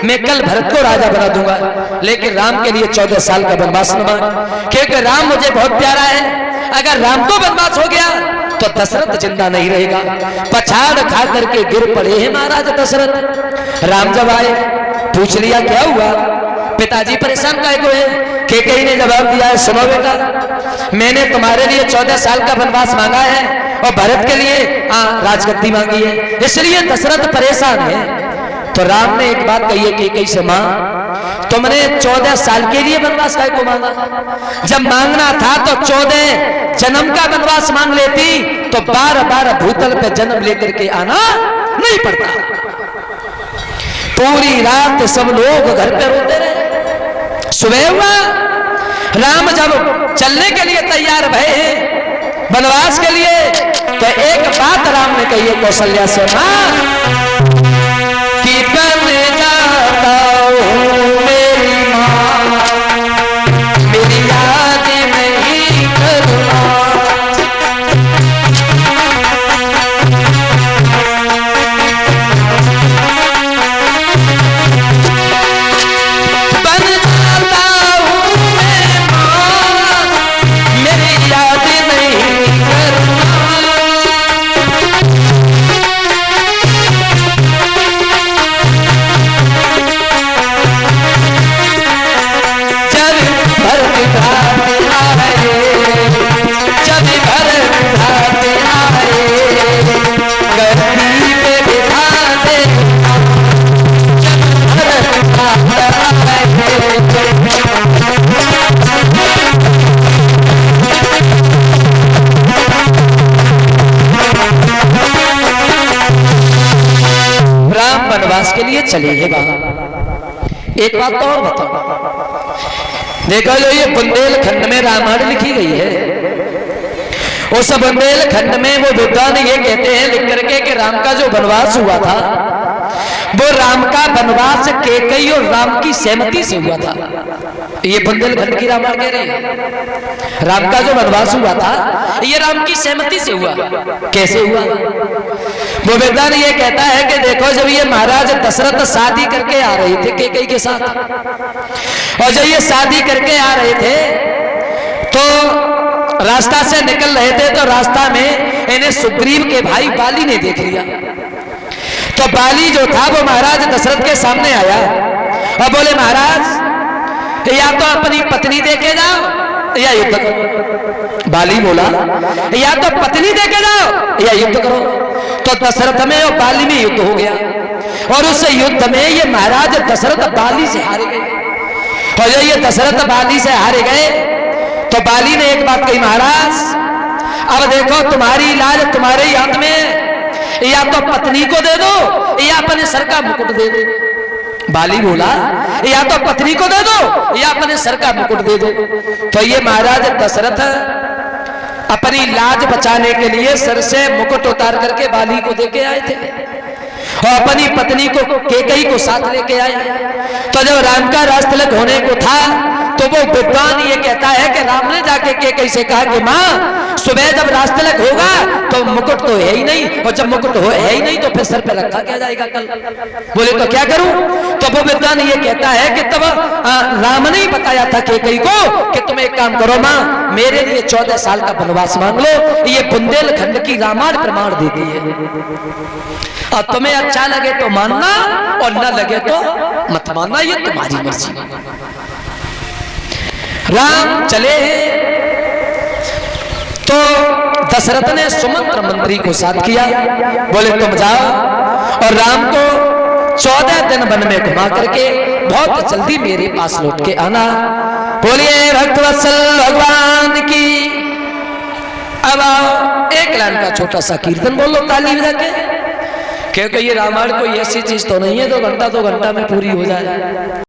मैं कल भरत को राजा बना दूंगा, लेकिन राम के लिए 14 साल का वनवास न मांग, क्योंकि राम मुझे बहुत प्यारा है। अगर राम को वनवास हो गया तो दशरथ जिंदा नहीं रहेगा। पछाड़ खा करके गिर पड़े हैं महाराज दशरथ। राम जब आए पूछ लिया क्या हुआ, पिताजी परेशान काहे को है? केकई ने जवाब दिया है, सुनो बेटा, मैंने तुम्हारे लिए 14 साल का वनवास मांगा है और भरत के लिए राजगद्दी मांगी है, इसलिए दशरथ परेशान है। तो राम ने एक बात कही है केकई से, मां तुमने 14 साल के लिए वनवास काहे को मांगा? जब मांगना था तो 14 जन्म का वनवास मांग लेती तो बार-बार भूतल पे जन्म लेकर के आना नहीं पड़ता। पूरी रात सब लोग घर पे रोते रहे। सुबह हुआ, राम जब चलने के लिए तैयार भये हैं वनवास के लिए, तो एक बात राम ने कही है कौशल्या से, मां कि बन जाता हूं मेरी मां, मेरी याद नहीं करना। वनवास के लिए चले हैं बाबा। एक बात तो और बताओ, देखो जो ये बुंदेलखंड में रामायण लिखी गई है, उस बुंदेलखंड में वो विद्वान ये कहते हैं लिख करके कि राम का जो वनवास हुआ था वो राम का वनवास केकई और राम की सहमति से हुआ था। ये बुंदेलखंड की रामायण कह रही है, राम का जो वनवास हुआ था ये राम की सहमति से हुआ। कैसे हुआ? वो विद्वान ये कहता है कि देखो जब ये महाराज दशरथ शादी करके आ रहे थे केकई के साथ, और जब ये शादी करके आ रहे थे तो रास्ता से निकल रहे थे, तो रास्ता में इन्हें सुग्रीव के भाई बाली ने देख लिया। तो बाली जो था वो महाराज दशरथ के सामने आया और बोले महाराज या तो अपनी पत्नी देके जाओ या युद्ध करो। बाली बोला या तो पत्नी देके जाओ या युद्ध करो। तो दशरथ में और बाली में युद्ध हो गया, और उस युद्ध में ये महाराज दशरथ बाली से हारे गए। और जब ये दशरथ बाली से हारे गए तो बाली ने एक बात कही, महाराज अब देखो तुम्हारी इलाज तुम्हारे ही हाथ में, या तो पत्नी को दे दो या अपने सर का मुकुट दे दो। बाली बोला या तो पत्नी को दे दो या अपने सर का मुकुट दे दो। तो ये महाराज दशरथ अपनी लाज बचाने के लिए सर से मुकुट उतार करके बाली को देके आए थे और अपनी पत्नी को केकई को साथ लेके आए। तो जब राम का राजतिलक होने को था तो वो विद्वान ये कहता है कि राम ने जाके केकई से कहा कि मां सुबह जब राजतिलक होगा तो मुकुट तो है ही नहीं, और जब मुकुट है ही नहीं तो फिर सर पे रखा क्या जाएगा कल? बोले तो क्या करूं? तो वो विद्वान ये कहता है कि तब राम ने ही बताया था केकई को कि तुम एक काम करो मां, मेरे लिए 14 साल का वनवास मांग लो। ये बुंदेलखंड की रामायण प्रमाण देती है, और तुम्हें अच्छा लगे तो मानना और न लगे तो मत मानना, ये तुम्हारी मर्जी। राम चले तो दशरथ ने सुमंत्र मंत्री को साथ किया, बोले तुम जाओ और राम को 14 दिन वन में घुमा करके बहुत जल्दी मेरे पास लौट के आना। बोलिए भक्तवत्सल भगवान की। अब आओ एक लाइन का छोटा सा कीर्तन बोलो ताली बजा के, क्योंकि ये रामायण कोई ऐसी चीज तो नहीं है 2 घंटा में पूरी हो जाए।